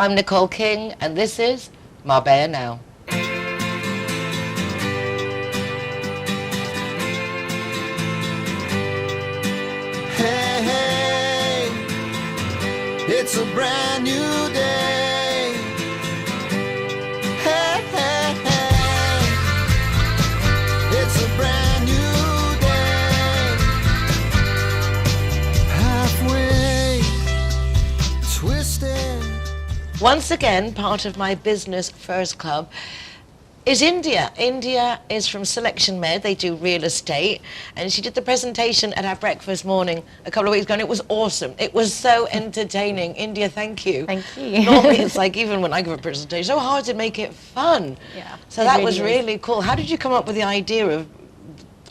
I'm Nicole King, and this is Marbella Now. Hey, hey, it's a brand new day. Hey, hey, hey, it's a brand new day. Halfway twisted. Once again, part of my Business First Club is India. India is from Selection Med. They do real estate. And she did the presentation at our breakfast morning a couple of weeks ago, and it was awesome. It was so entertaining. India, thank you. Thank you. Normally, it's like, even when I give a presentation, so hard to make it fun. Yeah, So that was really cool. How did you come up with the idea of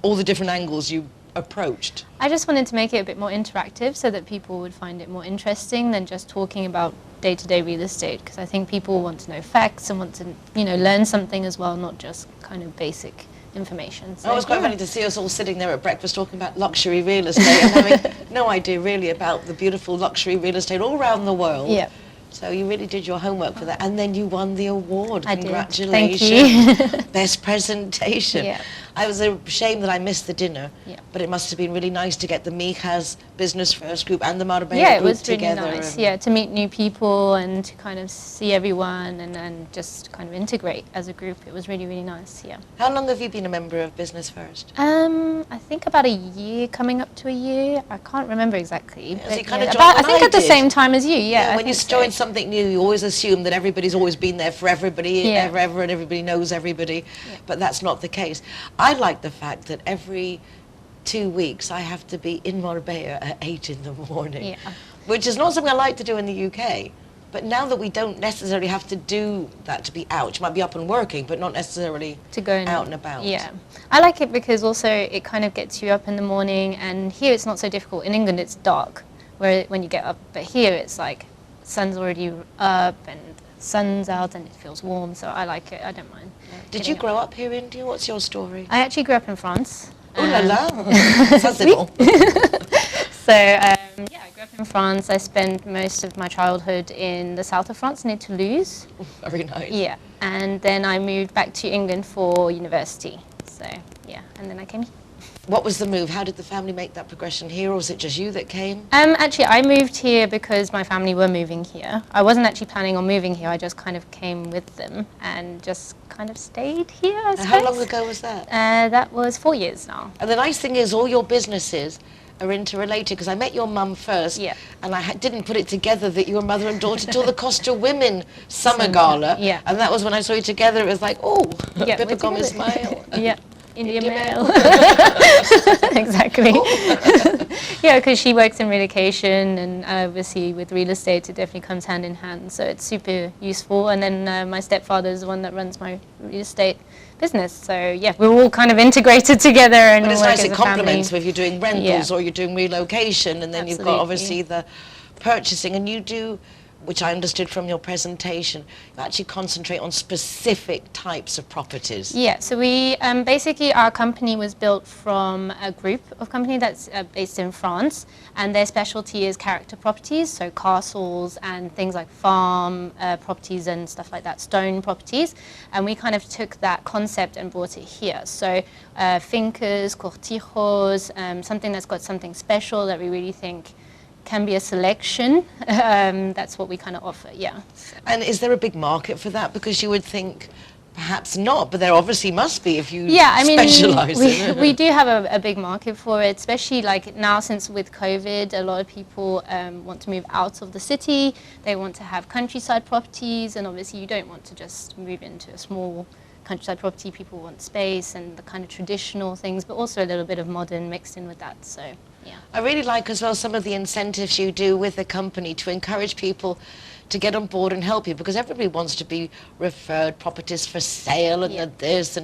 all the different angles you approached? I just wanted to make it a bit more interactive so that people would find it more interesting than just talking about day-to-day real estate, because I think people want to know facts and want to, learn something as well, not just kind of basic information. So, it was quite funny to see us all sitting there at breakfast talking about luxury real estate and having no idea really about the beautiful luxury real estate all around the world. Yeah. So you really did your homework for that, and then you won the award. I Congratulations. did. Thank you. Best presentation. Yeah. I was ashamed that I missed the dinner, Yeah. but it must have been really nice to get the Mijas Business First group and the Marbella Yeah, it group was really together. nice. Yeah, to meet new people and to kind of see everyone and just kind of integrate as a group. It was really, really nice. Yeah. How long have you been a member of Business First? I think about a year, coming up to a year. I can't remember exactly. Yeah, so but you kind of yeah, joined I think when I at the did. same time as you. Yeah. I when you think join so. something new, you always assume that everybody's always been there for everybody, Yeah. ever, and everybody knows everybody. Yeah. But that's not the case. I like the fact that every 2 weeks I have to be in Marbella at 8 in the morning, Yeah. which is not something I like to do in the UK. But now that we don't necessarily have to do that to be out, you might be up and working, but not necessarily To go out and about. Yeah, I like it because also it kind of gets you up in the morning, and here it's not so difficult. In England it's dark when you get up, but here it's like sun's already up and sun's out and it feels warm, so I like it. I don't mind. Did you grow up here in India? What's your story? I actually grew up in France. Oh la la! Ça, c'est bon. So yeah, I grew up in France. I spent most of my childhood in the south of France, near Toulouse. Very nice. Yeah, and then I moved back to England for university. So yeah, and then I came here. What was the move? How did the family make that progression here, or was it just you that came? Actually, I moved here because my family were moving here. I wasn't actually planning on moving here. I just kind of came with them and just kind of stayed here, I suppose. How long ago was that? That was 4 years now. And the nice thing is all your businesses are interrelated, because I met your mum first, Yeah. and I didn't put it together that you were mother and daughter till the Costa Women Summer Gala. Yeah. And that was when I saw you together. It was like, oh, Yeah, Pippa we're Gomez together. smile. Yeah. India India Mail. Exactly. Yeah, because she works in relocation, and obviously with real estate it definitely comes hand in hand, so it's super useful. And then my stepfather is the one that runs my real estate business, so yeah, we're all kind of integrated together and But it's work nice, as it a complements family. if you're doing rentals Yeah. or you're doing relocation, and then you've got obviously the purchasing, and you do, which I understood from your presentation, you actually concentrate on specific types of properties. Yeah, so we basically, our company was built from a group of company that's based in France, and their specialty is character properties, so castles and things like farm properties and stuff like that, stone properties. And we kind of took that concept and brought it here. So fincas, cortijos, something that's got something special that we really think can be a selection. That's what we kind of offer, yeah. And is there a big market for that? Because you would think perhaps not, but there obviously must be if you specialize in it. We do have a big market for it, especially like now, since with COVID, a lot of people want to move out of the city. They want to have countryside properties, and obviously you don't want to just move into a small countryside property. People want space and the kind of traditional things, but also a little bit of modern mixed in with that, so yeah. I really like as well some of the incentives you do with the company to encourage people to get on board and help you, because everybody wants to be referred, properties for sale and this,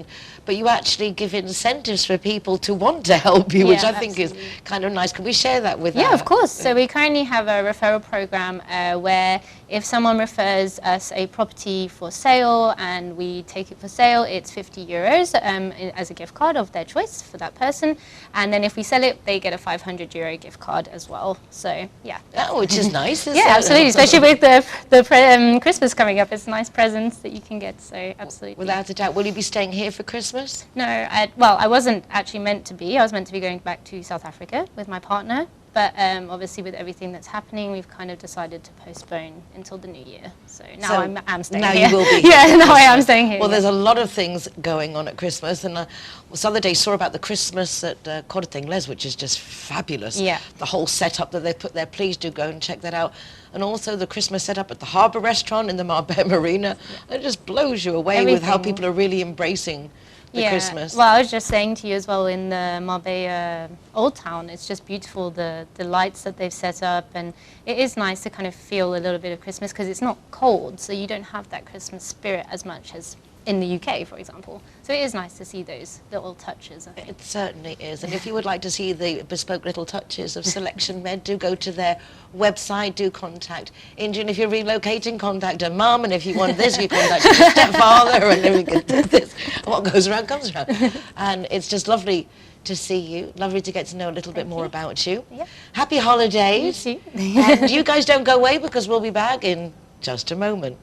but you actually give incentives for people to want to help you, which I think is kind of nice. Can we share that with Yeah, of course. So we currently have a referral program where if someone refers us a property for sale and we take it for sale, it's €50 as a gift card of their choice for that person. And then if we sell it, they get a €500 gift card as well. So, yeah. Oh, which is nice, isn't Yeah, it? absolutely. Especially with the Christmas coming up. It's nice presents that you can get, so absolutely. Without a doubt. Will you be staying here for Christmas? No, I wasn't actually meant to be. I was meant to be going back to South Africa with my partner. But obviously with everything that's happening, we've kind of decided to postpone until the new year. So now I'm staying now here. You will be here. Yeah, now I am staying here. Well, yeah. there's a lot of things going on at Christmas. And this other day saw about the Christmas at Corte Inglés, which is just fabulous. Yeah. The whole setup that they've put there. Please do go and check that out. And also the Christmas setup at the Harbour Restaurant in the Marbella Marina. It just blows you away with how people are really embracing the Christmas. Well, I was just saying to you as well, in the Marbella Old Town, it's just beautiful, the lights that they've set up, and it is nice to kind of feel a little bit of Christmas because it's not cold, so you don't have that Christmas spirit as much as in the UK, for example. So it is nice to see those little touches, I think. It certainly is. And if you would like to see the bespoke little touches of Selection Med, do go to their website, do contact India. And if you're relocating, contact her mum. And if you want this, you contact your stepfather. And then we can do this. What goes around comes around. And it's just lovely to see you. Lovely to get to know a little bit more about you. Yeah. Happy holidays. You too. And you guys don't go away because we'll be back in just a moment.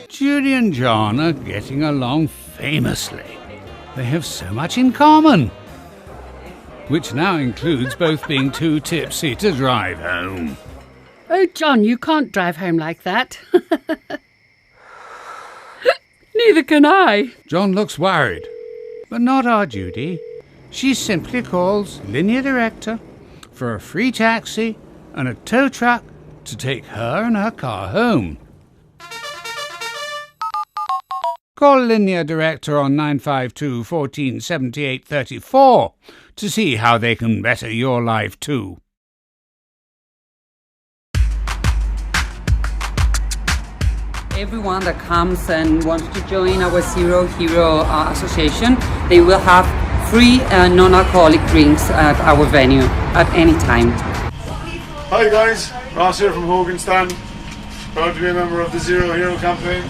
Judy and John are getting along famously. They have so much in common, which now includes both being too tipsy to drive home. Oh, John, you can't drive home like that. Neither can I. John looks worried, but not our Judy. She simply calls Linear Director for a free taxi and a tow truck to take her and her car home. Call Linear Director on 952 14 78 34 to see how they can better your life too. Everyone that comes and wants to join our Zero Hero Association, they will have free non-alcoholic drinks at our venue at any time. Hi guys, Ross here from Hogan Stand. Proud to be a member of the Zero Hero campaign.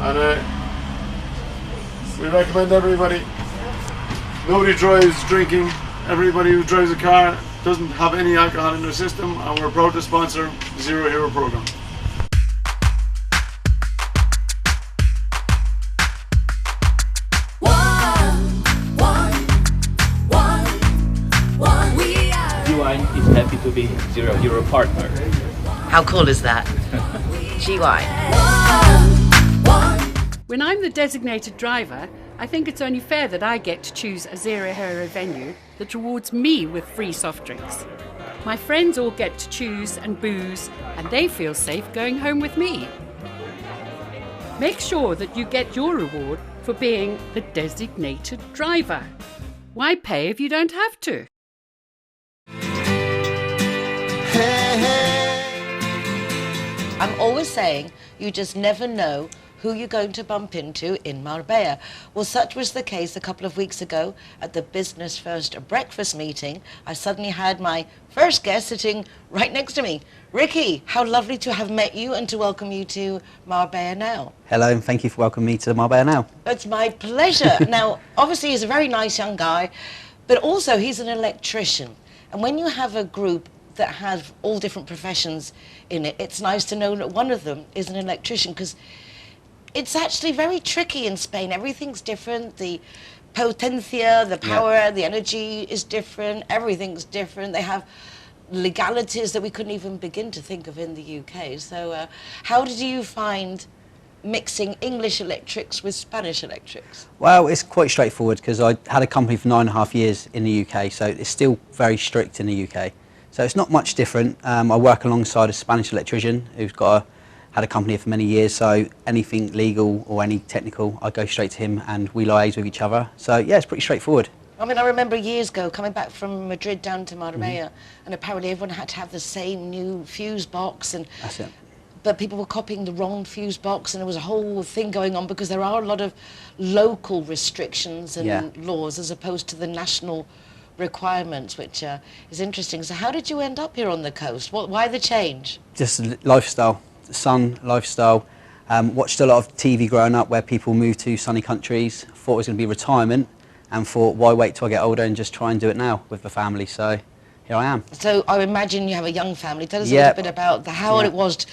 And we recommend everybody. Nobody drives drinking. Everybody who drives a car doesn't have any alcohol in their system, and we're proud to sponsor the Zero Hero program. GY is happy to be Zero Hero partner. How cool is that? GY. When I'm the designated driver, I think it's only fair that I get to choose a Zero Hero venue that rewards me with free soft drinks. My friends all get to choose and booze, and they feel safe going home with me. Make sure that you get your reward for being the designated driver. Why pay if you don't have to? I'm always saying you just never know who you're going to bump into in Marbella. Well, such was the case a couple of weeks ago at the Business First breakfast meeting. I suddenly had my first guest sitting right next to me. Ricky, how lovely to have met you and to welcome you to Marbella Now. Hello, and thank you for welcoming me to Marbella Now. It's my pleasure. Now, obviously he's a very nice young guy, but also he's an electrician. And when you have a group that have all different professions in it, it's nice to know that one of them is an electrician, because it's actually very tricky in Spain. Everything's different. The potencia, the power, the energy is different. Everything's different. They have legalities that we couldn't even begin to think of in the UK. So how did you find mixing English electrics with Spanish electrics? Well, it's quite straightforward because I had a company for 9.5 years in the UK, so it's still very strict in the UK. So it's not much different. I work alongside a Spanish electrician who's had a company for many years, so anything legal or any technical, I go straight to him and we liaise with each other. So yeah, it's pretty straightforward. I mean, I remember years ago coming back from Madrid down to Marbella, and apparently everyone had to have the same new fuse box, and That's it. but people were copying the wrong fuse box, and there was a whole thing going on because there are a lot of local restrictions and laws as opposed to the national requirements, which is interesting. So how did you end up here on the coast? Why the change? Just lifestyle, sun, lifestyle. Watched a lot of TV growing up where people moved to sunny countries, thought it was going to be retirement, and thought, why wait till I get older and just try and do it now with the family? So here I am. So I imagine you have a young family. Tell us a little bit about how it was.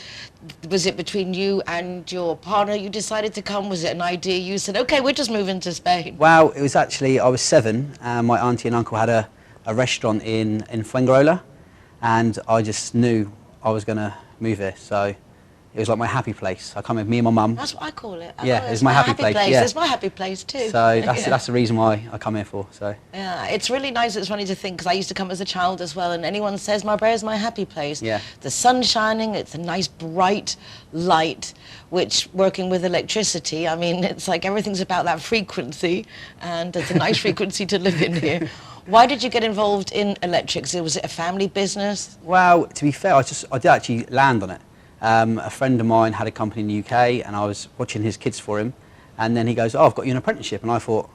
Was it between you and your partner you decided to come? Was it an idea you said, okay, we're just moving to Spain? Well, it was actually, I was 7, and my auntie and uncle had a restaurant in Fuengirola, and I just knew I was going to move here. So it was like my happy place. I come with me and my mum. That's what I call it. It's my happy place. Yeah. It's my happy place too. So that's the reason why I come here for. So yeah, it's really nice. It's funny to think, because I used to come as a child as well, and anyone says Marbella is my happy place. Yeah. The sun's shining. It's a nice bright light, which working with electricity, I mean, it's like everything's about that frequency, and it's a nice frequency to live in here. Why did you get involved in electrics? Was it a family business? Well, to be fair, I did actually land on it. A friend of mine had a company in the UK, and I was watching his kids for him, and then he goes, oh, I've got you an apprenticeship, and I thought,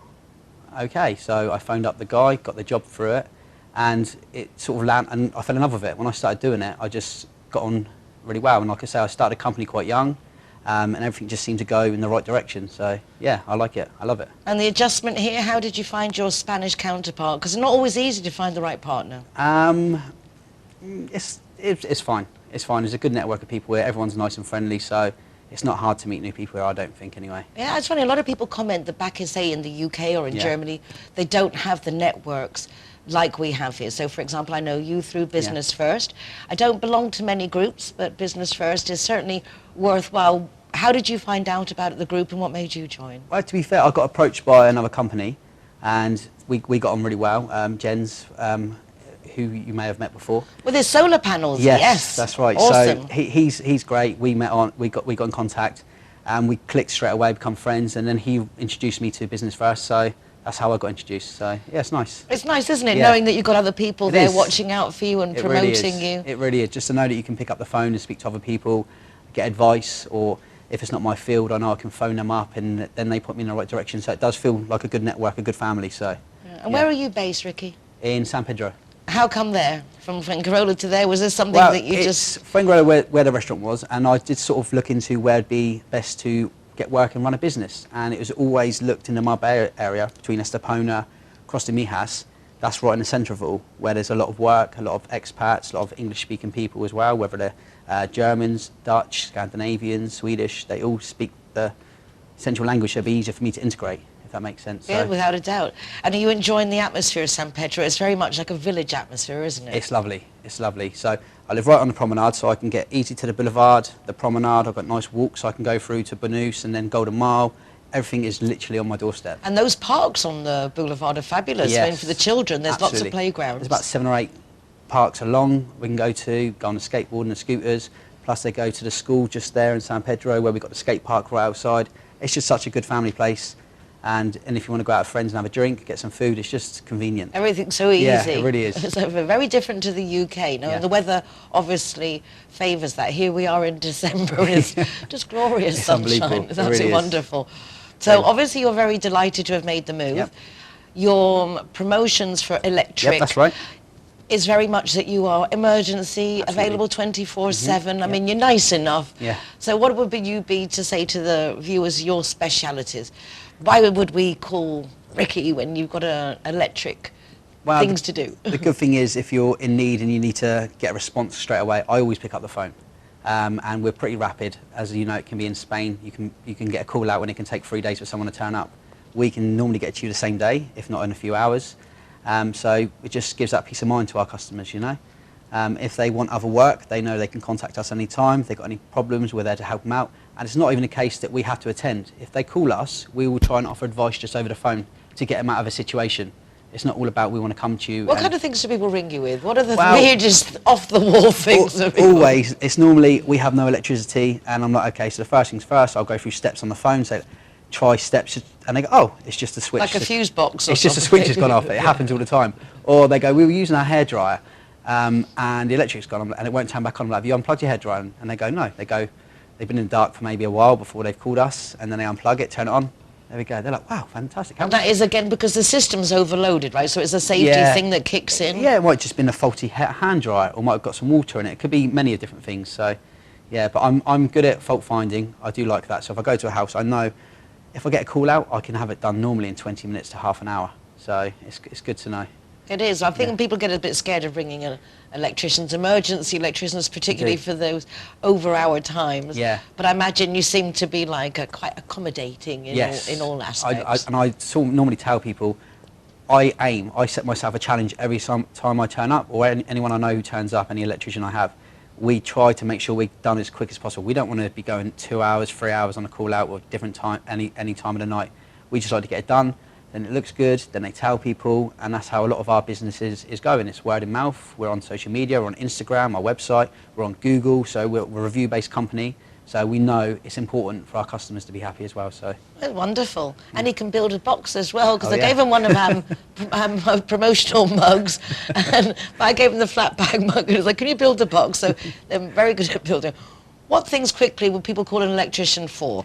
okay. So I phoned up the guy, got the job through it, and it sort of landed, and I fell in love with it. When I started doing it, I just got on really well, and like I say, I started a company quite young, and everything just seemed to go in the right direction. So yeah, I like it, I love it. And the adjustment here, how did you find your Spanish counterpart? Because it's not always easy to find the right partner. It's fine. It's fine. There's a good network of people here. Everyone's nice and friendly, so it's not hard to meet new people here, I don't think, anyway. Yeah, it's funny. A lot of people comment that back in, say, in the UK or in Germany, they don't have the networks like we have here. So, for example, I know you through Business First. I don't belong to many groups, but Business First is certainly worthwhile. How did you find out about the group, and what made you join? Well, to be fair, I got approached by another company, and we got on really well. Jens, who you may have met before. With his solar panels, yes. That's right. Awesome. So he's great. We got in contact, and we clicked straight away, become friends, and then he introduced me to Business First. So that's how I got introduced. So yeah, it's nice. It's nice, isn't it, knowing that you've got other people there watching out for you and promoting you. It really is. Just to know that you can pick up the phone and speak to other people, get advice, or if it's not my field, I know I can phone them up, and then they put me in the right direction. So it does feel like a good network, a good family. So. And where are you based, Ricky? In San Pedro. How come there? From Fuengirola to there? Was there something that you just... Fuengirola where the restaurant was, and I did sort of look into where it'd be best to get work and run a business. And it was always looked in the Marbella area, between Estepona, across to Mijas. That's right in the centre of it all, where there's a lot of work, a lot of expats, a lot of English-speaking people as well, whether they're Germans, Dutch, Scandinavians, Swedish. They all speak the central language, so it'd be easier for me to integrate. That makes sense. Yeah, without a doubt. And are you enjoying the atmosphere of San Pedro? It's very much like a village atmosphere, isn't it? It's lovely. It's lovely. So I live right on the promenade, so I can get easy to the boulevard, the promenade. I've got nice walks I can go through to Banús and then Golden Mile. Everything is literally on my doorstep. And those parks on the boulevard are fabulous. Yes, I mean, for the children, there's lots of playgrounds. There's about 7 or 8 parks along we can go on the skateboard and the scooters. Plus they go to the school just there in San Pedro, where we've got the skate park right outside. It's just such a good family place. And if you want to go out with friends and have a drink, get some food, it's just convenient. Everything's so easy. Yeah, it really is. So very different to the UK. No? And the weather obviously favours that. Here we are in December. It's just glorious sunshine. It's absolutely wonderful. So obviously you're very delighted to have made the move. Yep. Your promotions for electric. Yep, that's right. Is very much that you are emergency, available 24/7. I mean, you're nice enough. Yeah. So what would you be to say to the viewers your specialities? Why would we call Ricky when you've got electric things to do? The good thing is, if you're in need and you need to get a response straight away, I always pick up the phone. And we're pretty rapid. As you know, it can be in Spain. You can get a call out when it can take 3 days for someone to turn up. We can normally get to you the same day, if not in a few hours. So it just gives that peace of mind to our customers, you know. If they want other work, they know they can contact us anytime. If they've got any problems, we're there to help them out. And it's not even a case that we have to attend. If they call us, we will try and offer advice just over the phone to get them out of a situation. It's not all about we want to come to you. What kind of things do people ring you with? What are the weirdest off-the-wall things? Always. It's normally, we have no electricity, and I'm like, okay, so the first things first, I'll go through steps on the phone, say, try steps, and they go, oh, it's just a switch. Like a fuse box or It's just a switch has gone off. It happens all the time. Or they go, we were using our hairdryer, and the electric's gone, and it won't turn back on. I'm like, have you unplugged your hairdryer? And they go, no. They go, they've been in the dark for maybe a while before they've called us, and then they unplug it, turn it on, there we go. They're like, wow, fantastic. And that is, again, because the system's overloaded, right? So it's a safety thing that kicks in. Yeah, it might have just been a faulty hand dryer, or might have got some water in it. It could be many different things. So, yeah, but I'm good at fault finding. I do like that. So if I go to a house, I know if I get a call out, I can have it done normally in 20 minutes to half an hour. So it's good to know. It is. I think people get a bit scared of bringing emergency electricians, particularly for those over-hour times. Yeah. But I imagine you seem to be like quite accommodating in all aspects. I normally tell people, I set myself a challenge every time I turn up, or anyone I know who turns up, any electrician I have. We try to make sure we're done as quick as possible. We don't want to be going 2 hours, 3 hours on a call out or different time, any time of the night. We just like to get it done. Then it looks good, then they tell people, and that's how a lot of our business is going. It's word of mouth. We're on social media, we're on Instagram, our website, we're on Google, so we're a review-based company. So we know it's important for our customers to be happy as well. So wonderful. And he can build a box as well, because I gave him one of our promotional mugs, and I gave him the flat bag mug, and he was like, can you build a box? So they're very good at building. What things quickly would people call an electrician for?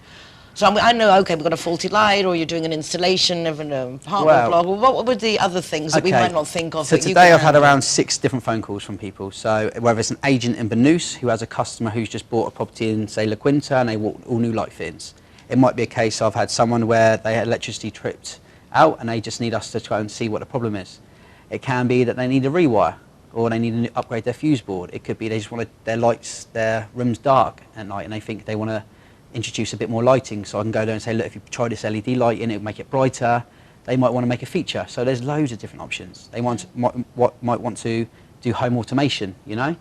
So I know, okay, we've got a faulty light, or you're doing an installation of an apartment block. What were the other things that we might not think of? So today I've had around 6 different phone calls from people. So whether it's an agent in Bernus who has a customer who's just bought a property in, say, La Quinta, and they want all new light fittings. It might be a case I've had someone where they had electricity tripped out, and they just need us to try and see what the problem is. It can be that they need a rewire, or they need to upgrade their fuse board. It could be they just want their lights, their room's dark at night, and they think they want to introduce a bit more lighting, so I can go there and say, look, if you try this LED light in, it'll make it brighter. They might want to make a feature, so there's loads of different options. They might want to do home automation, you know?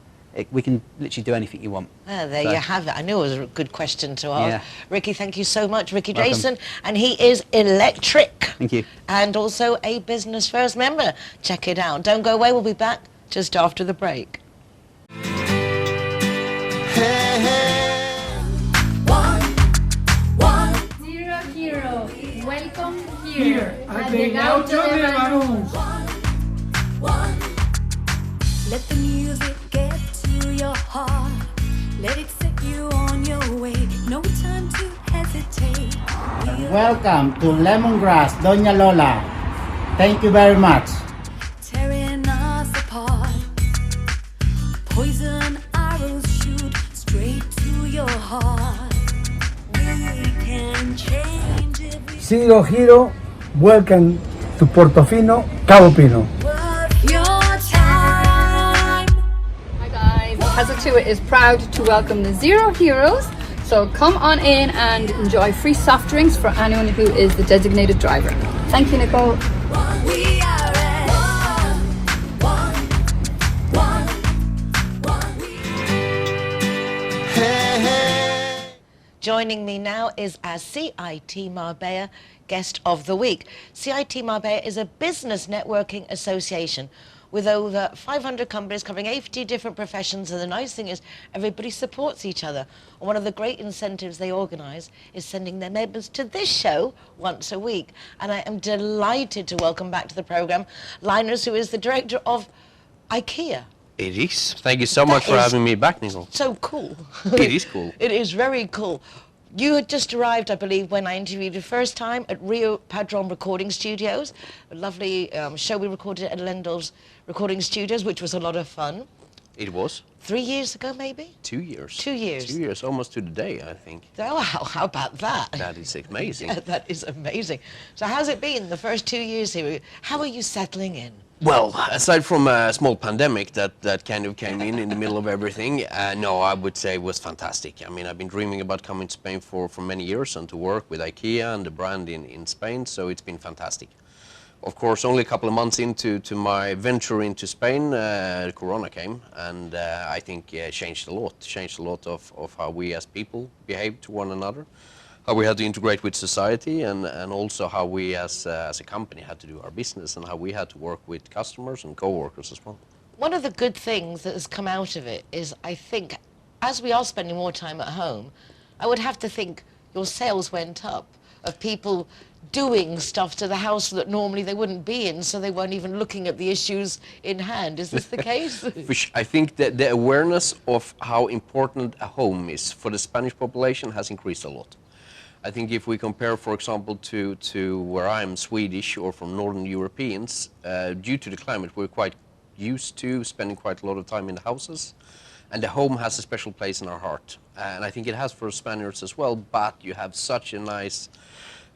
We can literally do anything you want. There you have it. I knew it was a good question to ask. Yeah. Ricky, thank you so much. Ricky Welcome. Jason, and he is electric. Thank you. And also a Business First member. Check it out. Don't go away, we'll be back just after the break. Welcome here at the Urbano. Let the music get to your heart. Let it set you on your way. No time to hesitate. Welcome to Lemongrass, Doña Lola. Thank you very much. Tearing us apart. Poison arrows shoot straight to your heart. We can change it. Zero Hero, welcome to Portofino, Cabo Pino. Hi guys, Kazutua is proud to welcome the Zero Heroes. So come on in and enjoy free soft drinks for anyone who is the designated driver. Thank you, Nicole. Joining me now is our CIT Marbella Guest of the Week. CIT Marbella is a business networking association with over 500 companies covering 80 different professions, and the nice thing is everybody supports each other. And one of the great incentives they organise is sending their members to this show once a week. And I am delighted to welcome back to the programme Linus, who is the director of IKEA. It is. Thank you so much for having me back, Nicole. So cool. It is cool. It is very cool. You had just arrived, I believe, when I interviewed you the first time at Rio Padron Recording Studios, a lovely show we recorded at Lendl's Recording Studios, which was a lot of fun. It was. 3 years ago, maybe? 2 years. 2 years. 2 years, almost to the day, I think. Oh, wow, how about that? That is amazing. Yeah, that is amazing. So how's it been the first 2 years here? How are you settling in? Well, aside from a small pandemic that kind of came in the middle of everything, no, I would say it was fantastic. I mean, I've been dreaming about coming to Spain for many years and to work with IKEA and the brand in Spain, so it's been fantastic. Of course, only a couple of months into my venture into Spain, Corona came, and I think changed a lot of how we as people behave to one another, how we had to integrate with society, and also how we as a company had to do our business, and how we had to work with customers and co-workers as well. One of the good things that has come out of it is, I think, as we are spending more time at home, I would have to think your sales went up of people doing stuff to the house that normally they wouldn't be in, so they weren't even looking at the issues in hand. Is this the case? Which I think that the awareness of how important a home is for the Spanish population has increased a lot. I think if we compare, for example, to where I'm Swedish or from Northern Europeans, due to the climate, we're quite used to spending quite a lot of time in the houses, and the home has a special place in our heart. And I think it has for Spaniards as well, but you have such a nice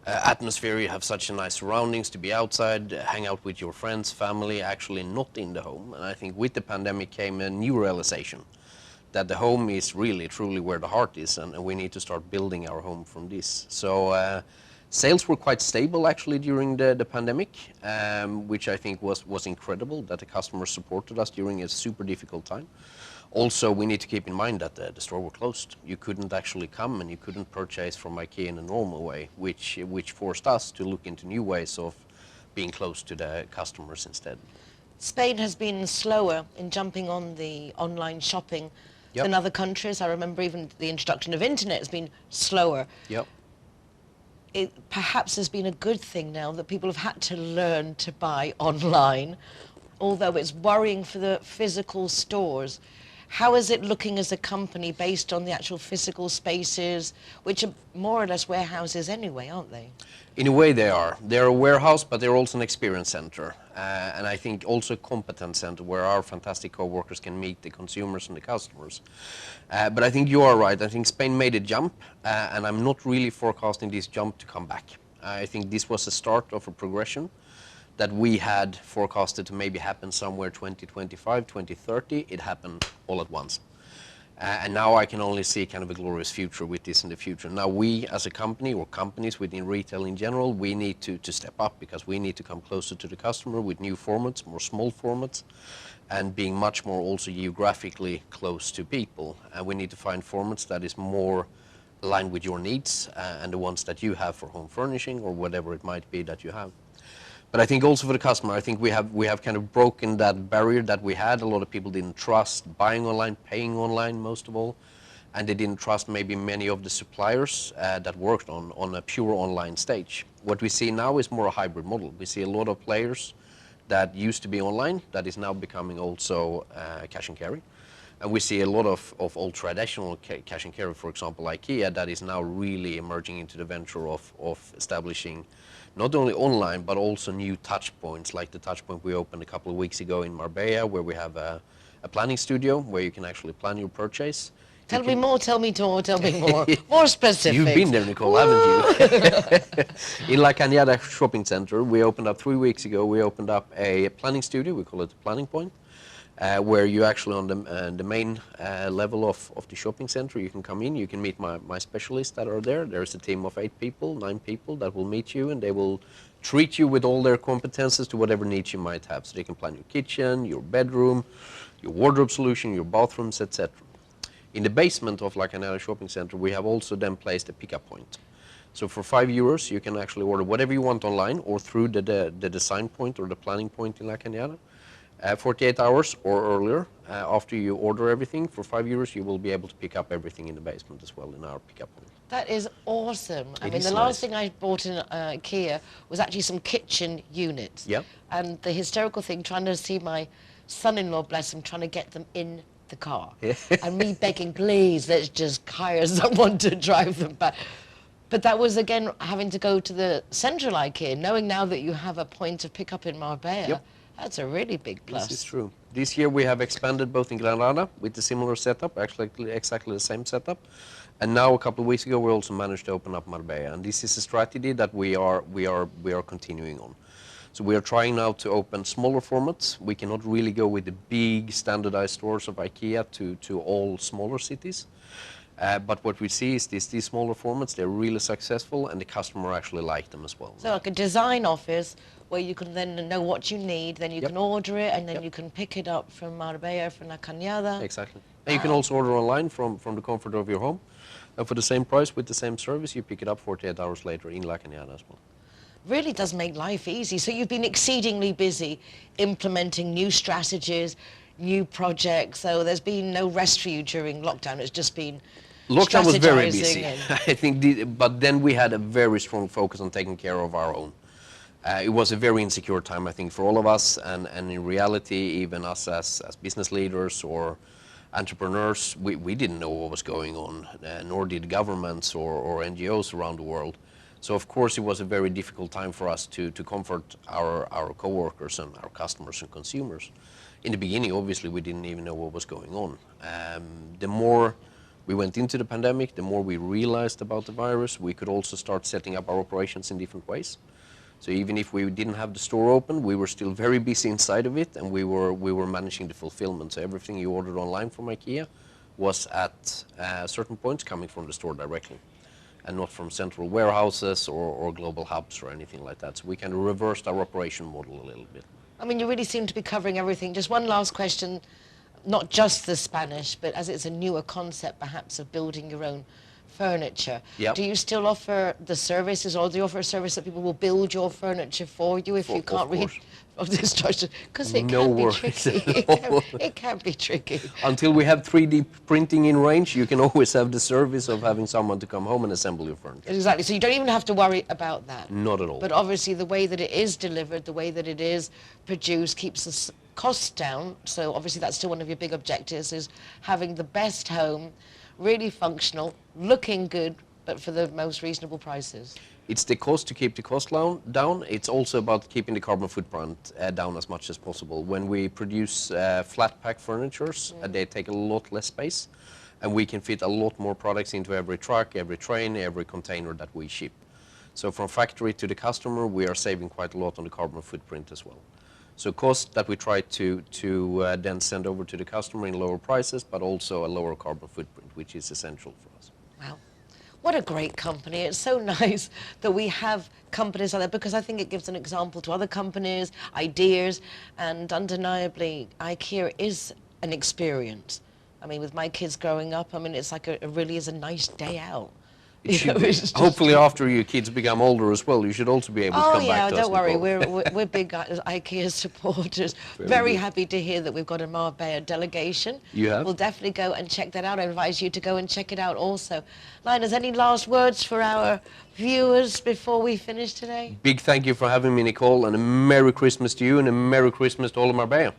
atmosphere, you have such a nice surroundings to be outside, hang out with your friends, family, actually not in the home. And I think with the pandemic came a new realization that the home is really truly where the heart is, and we need to start building our home from this. So sales were quite stable actually during the pandemic, which I think was incredible that the customers supported us during a super difficult time. Also, we need to keep in mind that the store were closed. You couldn't actually come and you couldn't purchase from IKEA in a normal way, which forced us to look into new ways of being close to the customers instead. Spain has been slower in jumping on the online shopping than other countries. I remember even the introduction of internet has been slower. Yep. It perhaps has been a good thing now that people have had to learn to buy online, although it's worrying for the physical stores. How is it looking as a company based on the actual physical spaces, which are more or less warehouses anyway, aren't they? In a way they are. They're a warehouse, but they're also an experience center. And I think also a competence center where our fantastic co-workers can meet the consumers and the customers. But I think you are right. I think Spain made a jump, and I'm not really forecasting this jump to come back. I think this was the start of a progression that we had forecasted to maybe happen somewhere 2025, 2030. It happened all at once. And now I can only see kind of a glorious future with this in the future. Now we as a company, or companies within retail in general, we need to step up, because we need to come closer to the customer with new formats, more small formats, and being much more also geographically close to people. And we need to find formats that is more aligned with your needs and the ones that you have for home furnishing or whatever it might be that you have. But I think also for the customer, I think we have kind of broken that barrier that we had. A lot of people didn't trust buying online, paying online most of all, and they didn't trust maybe many of the suppliers that worked on a pure online stage. What we see now is more a hybrid model. We see a lot of players that used to be online that is now becoming also cash and carry. And we see a lot of old traditional cash and carry, for example, IKEA, that is now really emerging into the venture of establishing not only online, but also new touch points, like the touch point we opened a couple of weeks ago in Marbella, where we have a planning studio where you can actually plan your purchase. Tell me more, tell me more. More specific. You've been there, Nicole, haven't you? In La Cañada Shopping Center, we opened up 3 weeks ago, we opened up a planning studio, we call it a planning point, where you actually on the main level of the shopping center, you can come in, you can meet my specialists that are there. There's a team of 8 people, 9 people that will meet you, and they will treat you with all their competences to whatever needs you might have. So they can plan your kitchen, your bedroom, your wardrobe solution, your bathrooms, etc. In the basement of La Cañada Shopping Center, we have also then placed a pickup point. So for €5, you can actually order whatever you want online or through the design point or the planning point in La Cañada. 48 hours or earlier, after you order everything, for €5 you will be able to pick up everything in the basement as well in our pickup point. That is awesome. I mean, the last thing I bought in IKEA was actually some kitchen units. Yep. And the hysterical thing, trying to see my son-in-law, bless him, trying to get them in the car. And me begging, please, let's just hire someone to drive them back. But that was, again, having to go to the central IKEA, knowing now that you have a point of pickup in Marbella. Yep. That's a really big plus. This is true. This year we have expanded both in Granada with a similar setup, actually exactly the same setup. And now a couple of weeks ago we also managed to open up Marbella. And this is a strategy that we are continuing on. So we are trying now to open smaller formats. We cannot really go with the big standardized stores of IKEA to all smaller cities. But what we see is these smaller formats, they're really successful and the customer actually like them as well. So like a design office where you can then know what you need, then you can order it, and then you can pick it up from Marbella, from La Cañada. Exactly. And you can also order online from the comfort of your home. And for the same price, with the same service, you pick it up 48 hours later in La Cañada as well. Really does make life easy. So you've been exceedingly busy implementing new strategies, new projects. So there's been no rest for you during lockdown. It's just been lockdown was very busy. And I think, but then we had a very strong focus on taking care of our own. It was a very insecure time, I think, for all of us, and in reality, even us as business leaders or entrepreneurs, we didn't know what was going on, nor did governments or NGOs around the world. So of course it was a very difficult time for us to comfort our co-workers and our customers and consumers. In the beginning, obviously, we didn't even know what was going on. The more we went into the pandemic, the more we realized about the virus, we could also start setting up our operations in different ways. So even if we didn't have the store open, we were still very busy inside of it, and we were managing the fulfillment. So everything you ordered online from IKEA was at certain points coming from the store directly, and not from central warehouses or global hubs or anything like that. So we kind of reversed our operation model a little bit. I mean, you really seem to be covering everything. Just one last question, not just the Spanish, but as it's a newer concept, perhaps, of building your own furniture. Yep. Do you still offer the services, or do you offer a service that people will build your furniture for you if you can't read of the instructions? Because it No can be worries tricky. at all. It can be tricky. Until we have 3D printing in range, you can always have the service of having someone to come home and assemble your furniture. Exactly. So you don't even have to worry about that. Not at all. But obviously the way that it is delivered, the way that it is produced keeps the costs down. So obviously that's still one of your big objectives, is having the best home, really functional, looking good, but for the most reasonable prices. It's the cost to keep the cost down. It's also about keeping the carbon footprint down as much as possible. When we produce flat pack furnitures, they take a lot less space, and we can fit a lot more products into every truck, every train, every container that we ship. So from factory to the customer, we are saving quite a lot on the carbon footprint as well. So cost that we try to then send over to the customer in lower prices, but also a lower carbon footprint, which is essential for us. Wow. What a great company. It's so nice that we have companies like that, because I think it gives an example to other companies, ideas, and undeniably IKEA is an experience. I mean, with my kids growing up, I mean, it's like it really is a nice day out. It should be. Hopefully after your kids become older as well, you should also be able to come back to us. Oh yeah, don't worry, we're big IKEA supporters. Very happy to hear that we've got a Marbella delegation. You have? We'll definitely go and check that out. I advise you to go and check it out also. Linus, any last words for our viewers before we finish today? Big thank you for having me, Nicole, and a Merry Christmas to you, and a Merry Christmas to all of Marbella.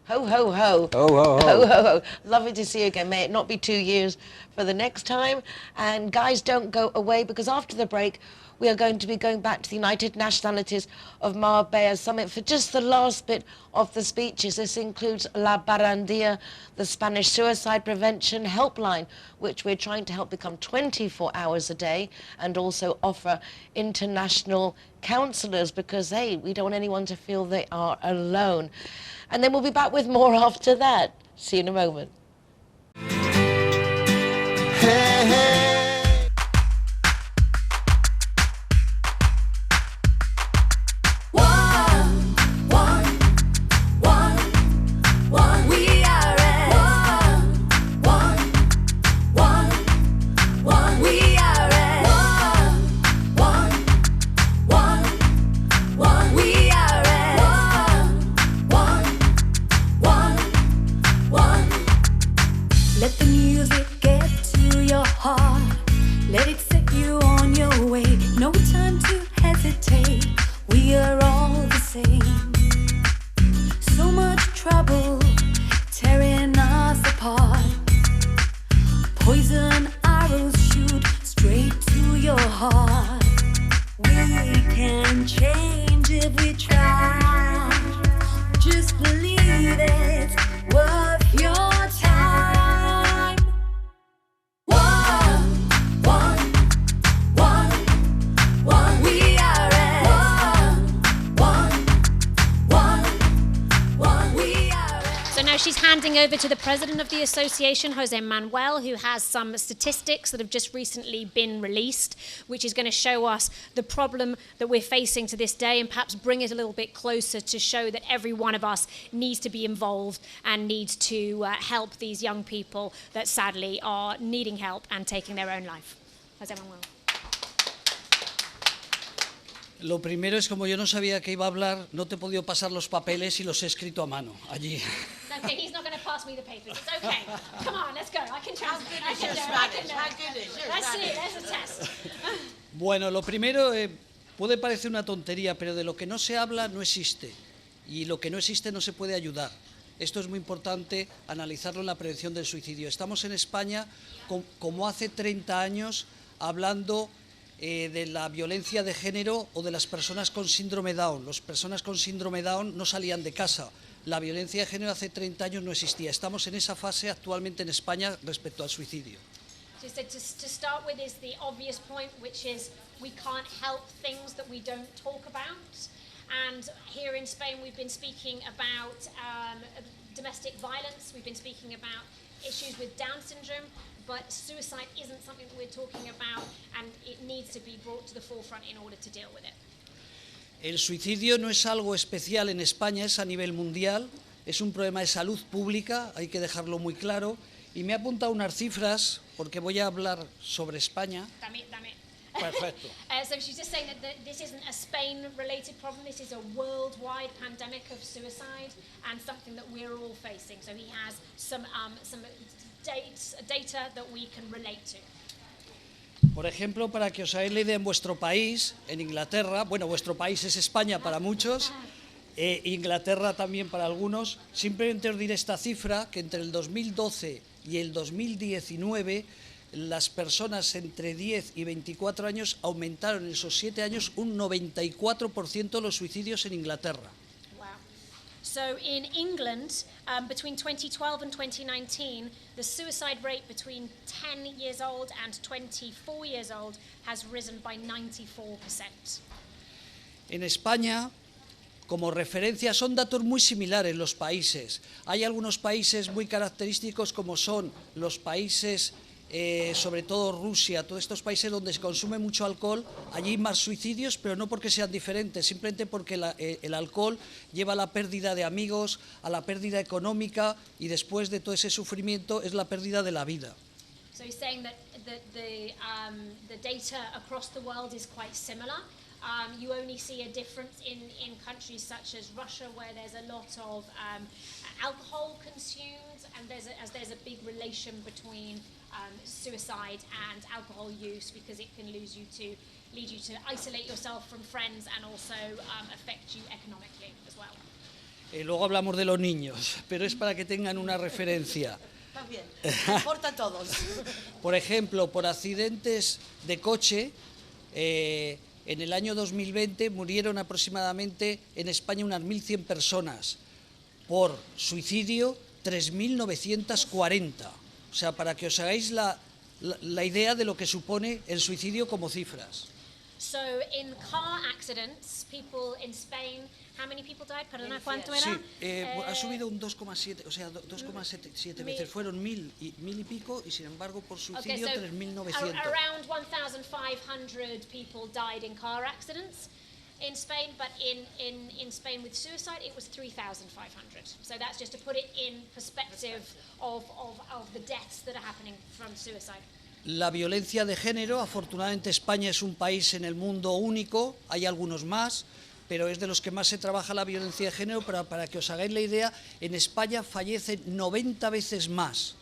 Ho, ho, ho. Ho, ho, ho. Ho, ho, ho. Lovely to see you again. May it not be 2 years for the next time. And guys, don't go away, because after the break, we are going to be going back to the United Nationalities of Marbella Summit for just the last bit of the speeches. This includes La Barandilla, the Spanish suicide prevention helpline, which we're trying to help become 24 hours a day, and also offer international counselors, because, hey, we don't want anyone to feel they are alone. And then we'll be back with more after that. See you in a moment. Hey, hey. Let the music get to your heart. Let it set you on your way. No time to hesitate. We are all the same. So much trouble tearing us apart. Poison arrows shoot straight to your heart. We can change if we try. Just believe it's worth your time. Now she's handing over to the president of the association, Jose Manuel, who has some statistics that have just recently been released, which is going to show us the problem that we're facing to this day, and perhaps bring it a little bit closer to show that every one of us needs to be involved and needs to help these young people that sadly are needing help and taking their own life. Jose Manuel. Lo primero es, como yo no sabía que iba a hablar, no te he podido pasar los papeles y los he escrito a mano allí. Okay, he's not going to pass me the papers. It's okay. Come on, let's go. I can translate. I can do it. Let's see. There's a test. Bueno, lo primero puede parecer una tontería, pero de lo que no se habla no existe. Y lo que no existe no se puede ayudar. esto es muy importante analizarlo en la prevención del suicidio. Estamos en España, como hace 30 años, hablando de la violencia de género o de las personas con síndrome Down. Las personas con síndrome Down no salían de casa. La violencia de género hace 30 años no existía. Estamos en esa fase actualmente en España respecto al suicidio. So to start with is the obvious point, which is we can't help things that we don't talk about. And here in Spain, we've been speaking about domestic violence. We've been speaking about issues with Down syndrome, but suicide isn't something that we're talking about, and it needs to be brought to the forefront in order to deal with it. El suicidio no es algo especial en España, es a nivel mundial, es un problema de salud pública, hay que dejarlo muy claro. Y me he apuntado unas cifras, porque voy a hablar sobre España. Dame. Perfecto. So she's just saying that this isn't a Spain-related problem, this is a worldwide pandemic of suicide and something that we're all facing. So he has some data that we can relate to. Por ejemplo, para que os hagáis la idea, en vuestro país, en Inglaterra, bueno, vuestro país es España para muchos, Inglaterra también para algunos, simplemente os diré esta cifra, que entre el 2012 y el 2019 las personas entre 10 y 24 años aumentaron en esos 7 años un 94% los suicidios en Inglaterra. Wow. So in England, between 2012 and 2019, the suicide rate between 10 years old and 24 years old has risen by 94%. En España, como referencia, son datos muy similares los países. Hay algunos países muy característicos como son los países, sobre todo Rusia, todos estos países donde se consume mucho alcohol, allí hay más suicidios, pero no porque sean diferentes, simplemente porque el alcohol lleva a la pérdida de amigos, a la pérdida económica y después de todo ese sufrimiento es la pérdida de la vida. So he's saying that the data across the world is quite similar. You only see a difference in countries such as Russia, where there's a lot of alcohol consumed, and there's a big relation between suicide and alcohol use, because it can lead you to isolate yourself from friends and also affect you economically as well. Luego hablamos de los niños, pero es para que tengan una referencia. Está bien, importa a todos. Por ejemplo, por accidentes de coche, en el año 2020 murieron aproximadamente en España unas 1.100 personas. Por suicidio, 3.940. O sea, para que os hagáis la idea de lo que supone el suicidio como cifras. So in car accidents, people in Spain, how many people died? Perdona, ¿cuánto era? Sí, ha subido un 2,7, o sea, 2,7 veces. Fueron 1.000 y pico, y sin embargo por suicidio 3.900. Around 1,500 people died in car accidents in Spain, but in Spain with suicide it was 3,500. So that's just to put it in perspective of the deaths that are happening from suicide. La violencia de género, afortunadamente España es un país en el mundo único, hay algunos más, pero es de los que más se trabaja la violencia de género. Para que os hagáis la idea, en España fallecen 90 veces más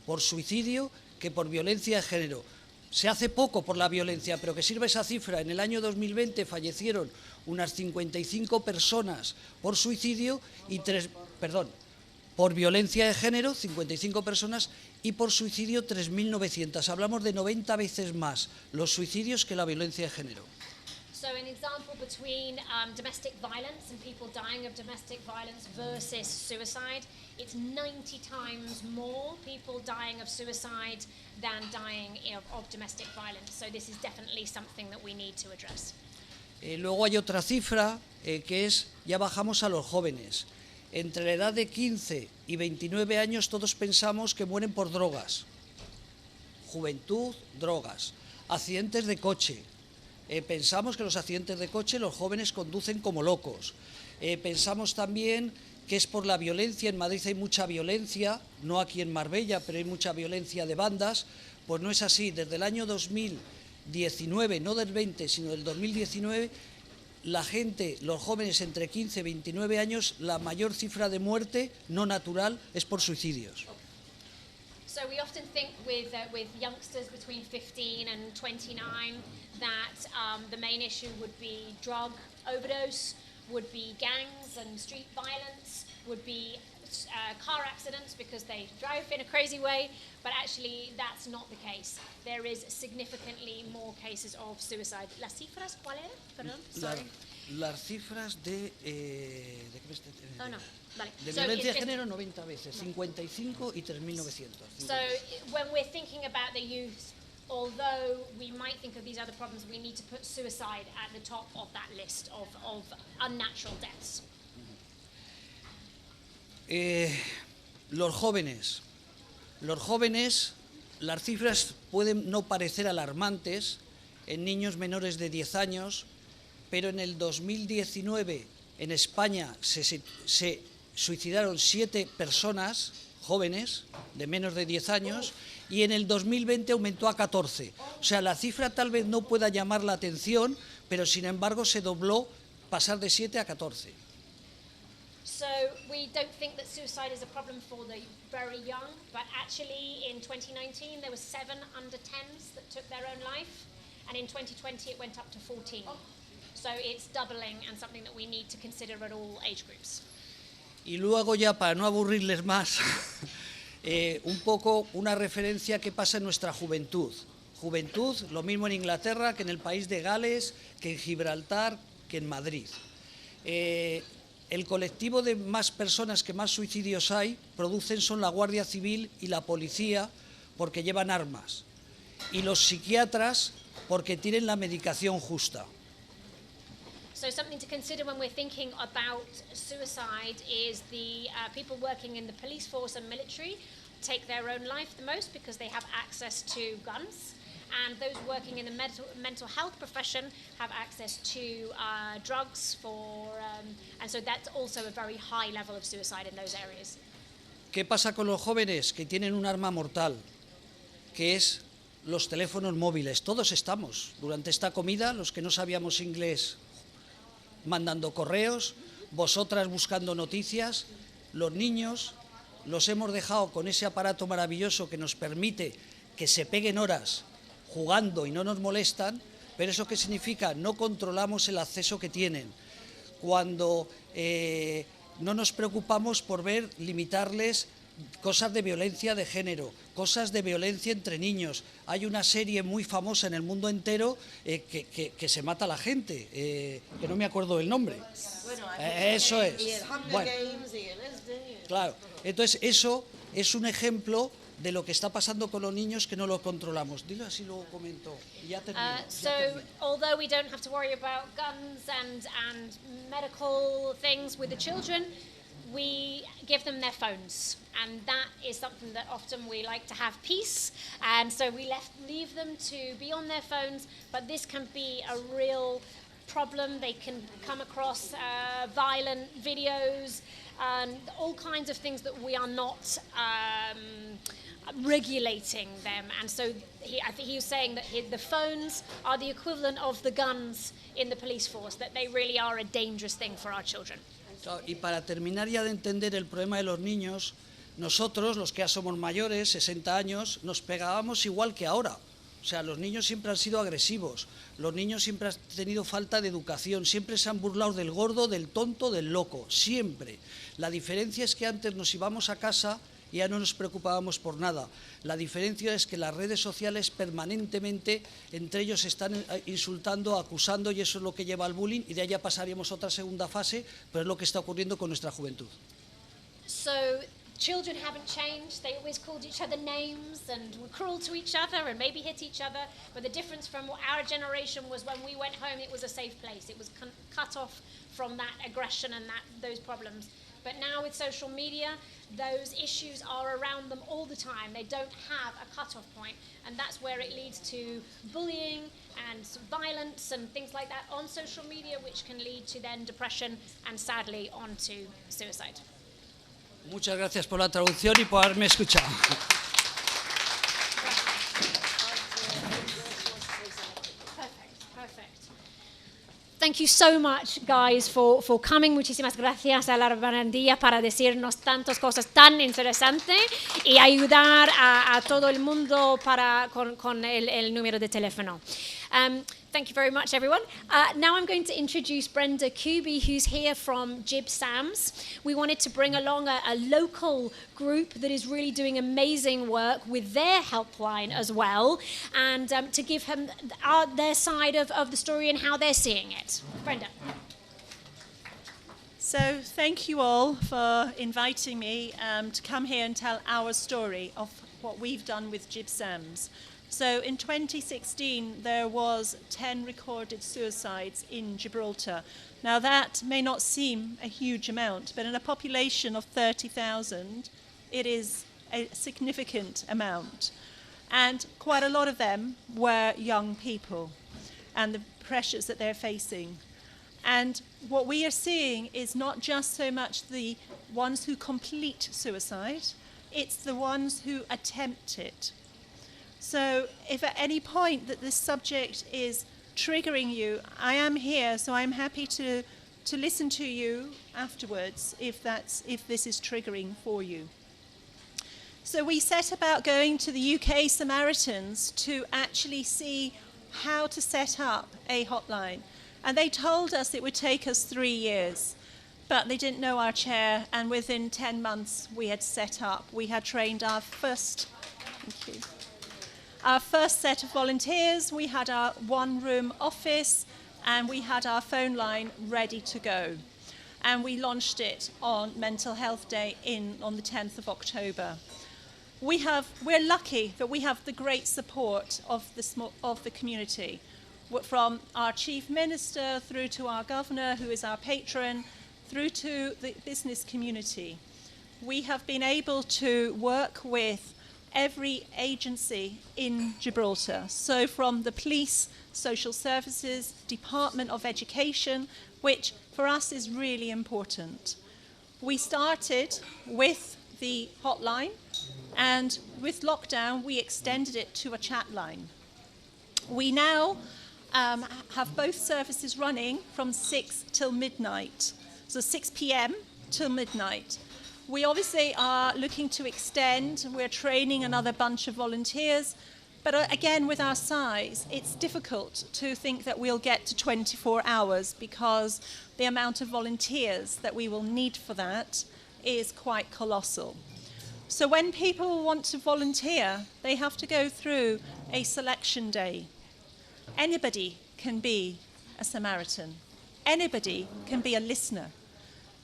por suicidio que por violencia de género. Se hace poco por la violencia, pero que sirva esa cifra. En el año 2020 fallecieron unas 55 personas por suicidio y por violencia de género, 55 personas, y por suicidio 3.900. Hablamos de 90 veces más los suicidios que la violencia de género. So an example between domestic violence and people dying of domestic violence versus suicide, it's 90 times more people dying of suicide than dying of domestic violence. So this is definitely something that we need to address. Luego hay otra cifra que es, ya bajamos a los jóvenes. Entre la edad de 15 y 29 años todos pensamos que mueren por drogas. Juventud, drogas. Accidentes de coche. Pensamos que los accidentes de coche los jóvenes conducen como locos. Pensamos también que es por la violencia. En Madrid hay mucha violencia, no aquí en Marbella, pero hay mucha violencia de bandas. Pues no es así. Desde el año 2019, no del 20, sino del 2019, la gente, los jóvenes entre 15 y 29 años, la mayor cifra de muerte no natural es por suicidios. So we often think with youngsters between 15 and 29 that the main issue would be drug overdose, would be gangs and street violence, would be car accidents because they drive in a crazy way, but actually that's not the case. There is significantly more cases of suicide. ¿Las cifras cuál era? Perdón, sorry. Las cifras de Oh, no. Vale. De So violencia de género 90 veces, 55 y 3.900. So when we're thinking about the youth, although we might think of these other problems, we need to put suicide at the top of that list of unnatural deaths. Los jóvenes, las cifras pueden no parecer alarmantes en niños menores de 10 años, pero en el 2019 en España se suicidaron 7 personas jóvenes de menos de 10 años y en el 2020 aumentó a 14. O sea, la cifra tal vez no pueda llamar la atención, pero sin embargo se dobló pasar de 7 a 14. So we don't think that suicide is a problem for the very young, but actually in 2019 there were 7 under 10s that took their own life, and in 2020 it went up to 14. So it's doubling and something that we need to consider at all age groups. Y luego ya, para no aburrirles más, un poco una referencia que pasa en nuestra juventud. Juventud, lo mismo en Inglaterra que en el país de Gales, que en Gibraltar, que en Madrid. El colectivo de más personas que más suicidios producen son la Guardia Civil y la policía porque llevan armas y los psiquiatras porque tienen la medicación justa. So something to consider when we're thinking about suicide is the people working in the police force and military take their own life the most because they have access to guns. And those working in the mental health profession have access to drugs and so that's also a very high level of suicide in those areas. ¿Qué pasa con los jóvenes que tienen un arma mortal? Que es los teléfonos móviles. Todos estamos, durante esta comida, los que no sabíamos inglés mandando correos, vosotras buscando noticias, los niños los hemos dejado con ese aparato maravilloso que nos permite que se peguen horas jugando y no nos molestan, pero ¿eso qué significa? No controlamos el acceso que tienen. Cuando no nos preocupamos por limitarles cosas de violencia de género, cosas de violencia entre niños. Hay una serie muy famosa en el mundo entero que se mata a la gente, que no me acuerdo del nombre. Eso es. Bueno, claro, entonces eso es un ejemplo de lo que está pasando con los niños que no lo controlamos. Dilo así, luego comento. Ya termino. Although we don't have to worry about guns and medical things with the children, we give them their phones, and that is something that often we like to have peace, and so we leave them to be on their phones, but this can be a real problem. They can come across violent videos and all kinds of things that we are not regulating them, and so I think he was saying that the phones are the equivalent of the guns in the police force, that they really are a dangerous thing for our children. Y para terminar ya de entender el problema de los niños, nosotros, los que ya somos mayores, 60 años, nos pegábamos igual que ahora. O sea, los niños siempre han sido agresivos, los niños siempre han tenido falta de educación, siempre se han burlado del gordo, del tonto, del loco, siempre. La diferencia es que antes nos íbamos a casa y ya no nos preocupábamos por nada. La diferencia es que las redes sociales permanentemente entre ellos están insultando, acusando, y eso es lo que lleva al bullying, y de ahí ya pasaríamos a otra segunda fase, pero es lo que está ocurriendo con nuestra juventud. So children haven't changed. They always called each other names and were cruel to each other and maybe hit each other, but the difference from our generation was when we went home it was a safe place. It was cut off from that aggression and those problems. But now with social media, those issues are around them all the time. They don't have a cut-off point, and that's where it leads to bullying and violence and things like that on social media, which can lead to then depression and sadly on to suicide. Muchas gracias por la traducción y por haberme escuchado. Thank you so much, guys, for coming. Muchísimas gracias a la Urbano para decirnos tantas cosas tan interesantes y ayudar a todo el mundo con el número de teléfono. Thank you very much, everyone. Now I'm going to introduce Brenda Kuby, who's here from Jib Sams. We wanted to bring along a local group that is really doing amazing work with their helpline as well, and to give him their side of the story and how they're seeing it. Brenda. So thank you all for inviting me to come here and tell our story of what we've done with Jib Sams. So in 2016, there was 10 recorded suicides in Gibraltar. Now that may not seem a huge amount, but in a population of 30,000, it is a significant amount. And quite a lot of them were young people and the pressures that they're facing. And what we are seeing is not just so much the ones who complete suicide, it's the ones who attempt it. So if at any point that this subject is triggering you, I am here, so I'm happy to listen to you afterwards if this is triggering for you. So we set about going to the UK Samaritans to actually see how to set up a hotline. And they told us it would take us 3 years, but they didn't know our chair, and within 10 months we had set up. We had trained our first set of volunteers, we had our one-room office, and we had our phone line ready to go. And we launched it on Mental Health Day on the 10th of October. We're lucky that we have the great support of the community, from our Chief Minister through to our Governor, who is our patron, through to the business community. We have been able to work with every agency in Gibraltar. So from the police, social services, Department of Education, which for us is really important. We started with the hotline, and with lockdown, we extended it to a chat line. We now have both services running from 6 till midnight, so 6 p.m. till midnight. We obviously are looking to extend. We're training another bunch of volunteers. But again, with our size, it's difficult to think that we'll get to 24 hours because the amount of volunteers that we will need for that is quite colossal. So when people want to volunteer, they have to go through a selection day. Anybody can be a Samaritan. Anybody can be a listener.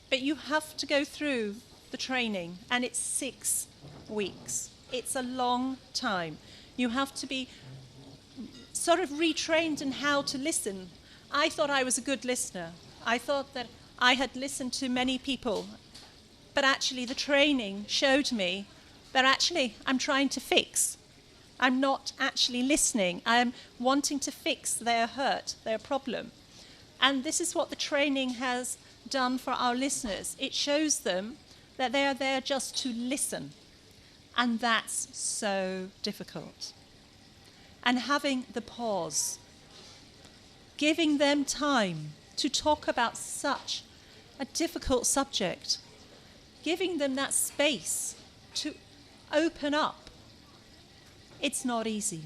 But you have to go through the training, and it's 6 weeks. It's a long time. You have to be sort of retrained in how to listen. I thought I was a good listener. I thought that I had listened to many people, but actually the training showed me that actually I'm trying to fix. I'm not actually listening. I'm wanting to fix their hurt, their problem. And this is what the training has done for our listeners. It shows them that they are there just to listen. And that's so difficult. And having the pause, giving them time to talk about such a difficult subject, giving them that space to open up. It's not easy.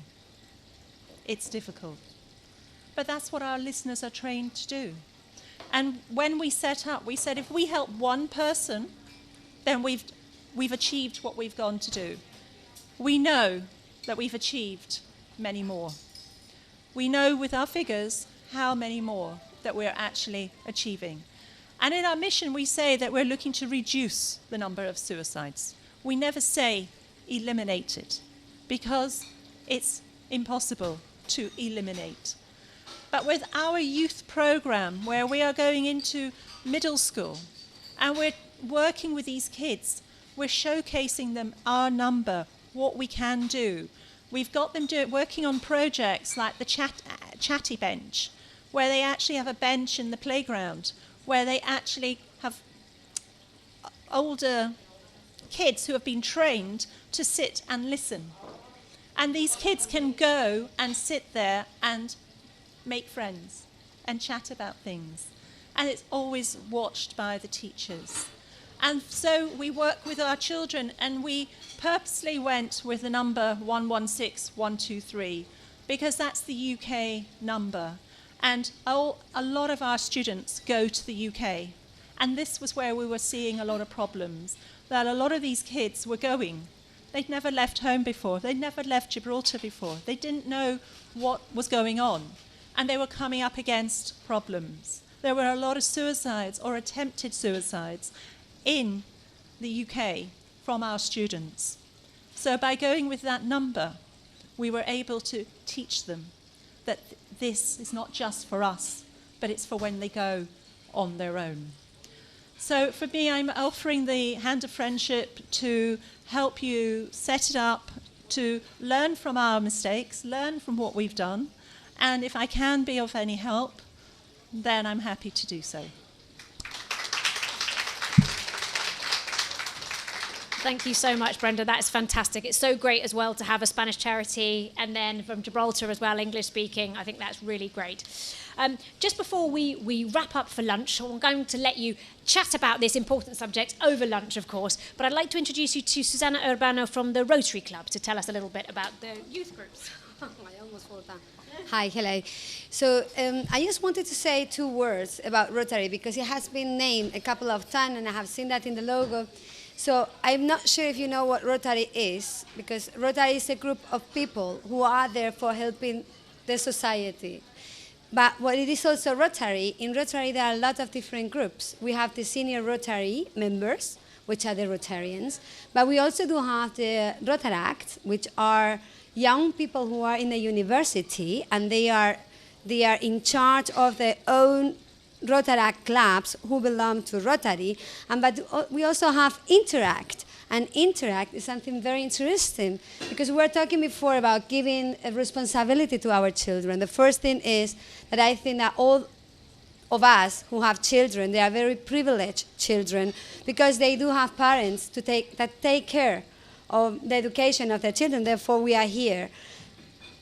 It's difficult. But that's what our listeners are trained to do. And when we set up, we said if we help one person, then we've achieved what we've gone to do. We know that we've achieved many more. We know with our figures how many more that we're actually achieving. And in our mission, we say that we're looking to reduce the number of suicides. We never say eliminate it, because it's impossible to eliminate. But with our youth program, where we are going into middle school, and we're working with these kids, we're showcasing them our number, what we can do. We've got them working on projects like the Chatty Bench, where they actually have a bench in the playground, where they actually have older kids who have been trained to sit and listen. And these kids can go and sit there and make friends and chat about things. And it's always watched by the teachers. And so we work with our children, and we purposely went with the number 116123 because that's the UK number. And a lot of our students go to the UK. And this was where we were seeing a lot of problems, that a lot of these kids were going. They'd never left home before. They'd never left Gibraltar before. They didn't know what was going on. And they were coming up against problems. There were a lot of suicides or attempted suicides in the UK from our students. So by going with that number, we were able to teach them that this is not just for us, but it's for when they go on their own. So for me, I'm offering the Hand of Friendship to help you set it up, to learn from our mistakes, learn from what we've done, and if I can be of any help, then I'm happy to do so. Thank you so much, Brenda. That's fantastic. It's so great as well to have a Spanish charity and then from Gibraltar as well, English speaking. I think that's really great. Just before we wrap up for lunch, I'm going to let you chat about this important subject over lunch, of course, but I'd like to introduce you to Susanna Urbano from the Rotary Club to tell us a little bit about the youth groups. I almost fall down. Hi, hello. So I just wanted to say 2 words about Rotary because it has been named a couple of times and I have seen that in the logo. So I'm not sure if you know what Rotary is, because Rotary is a group of people who are there for helping the society. But what it is also Rotary, in Rotary there are a lot of different groups. We have the senior Rotary members, which are the Rotarians, but we also do have the Rotaract, which are young people who are in the university, and they are in charge of their own Rotaract clubs who belong to Rotary, but we also have Interact, and Interact is something very interesting because we were talking before about giving a responsibility to our children. The first thing is that I think that all of us who have children, they are very privileged children because they do have parents that take care of the education of their children, therefore we are here.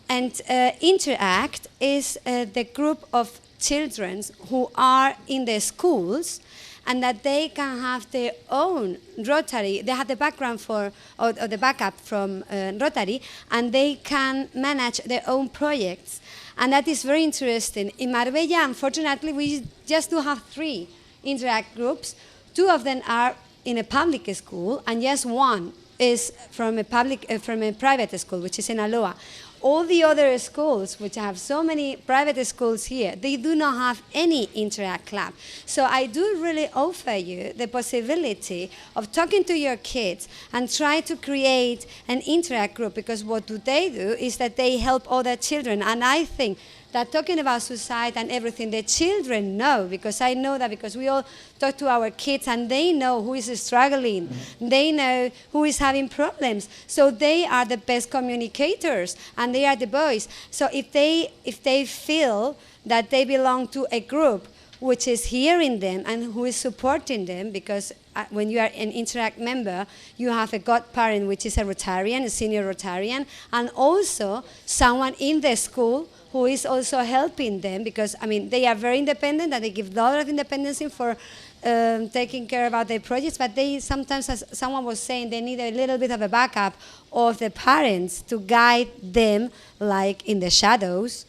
And Interact is the group of children who are in the schools and that they can have their own Rotary. They have the background or the backup from Rotary, and they can manage their own projects. And that is very interesting. In Marbella, unfortunately, we just do have 3 Interact groups. 2 of them are in a public school, and just 1 is from a private school, which is in Aloha. All the other schools, which have so many private schools here, they do not have any Interact club. So I do really offer you the possibility of talking to your kids and try to create an Interact group, because what do is that they help other children. And I think that talking about suicide and everything, the children know, because I know that because we all talk to our kids and they know who is struggling. They know who is having problems. So they are the best communicators and they are the voice. So if they feel that they belong to a group which is hearing them and who is supporting them, because when you are an Interact member, you have a godparent, which is a Rotarian, a senior Rotarian, and also someone in the school who is also helping them, because, I mean, they are very independent and they give a lot of independence for taking care about their projects, but they sometimes, as someone was saying, they need a little bit of a backup of the parents to guide them, like in the shadows,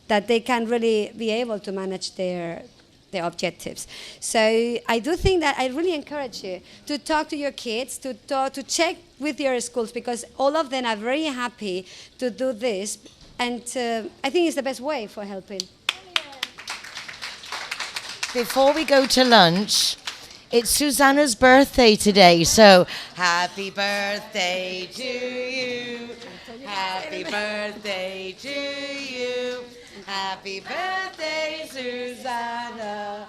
that they can really be able to manage their objectives. So I do think that I really encourage you to talk to your kids, to check with your schools, because all of them are very happy to do this, and I think it's the best way for helping. Before we go to lunch, it's Susanna's birthday today, so happy birthday to you, happy birthday to you, happy birthday, Susanna,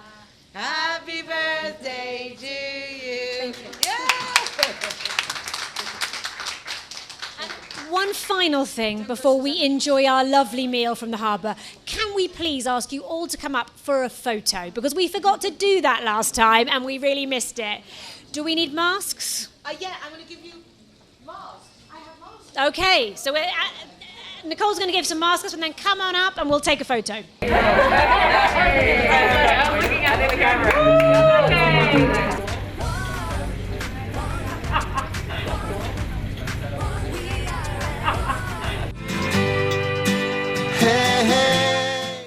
happy birthday to you. One final thing before we enjoy our lovely meal from the harbour. Can we please ask you all to come up for a photo? Because we forgot to do that last time and we really missed it. Do we need masks? Yeah, I'm going to give you masks. I have masks. Okay, so Nicole's going to give some masks and then come on up and we'll take a photo. Looking at the camera.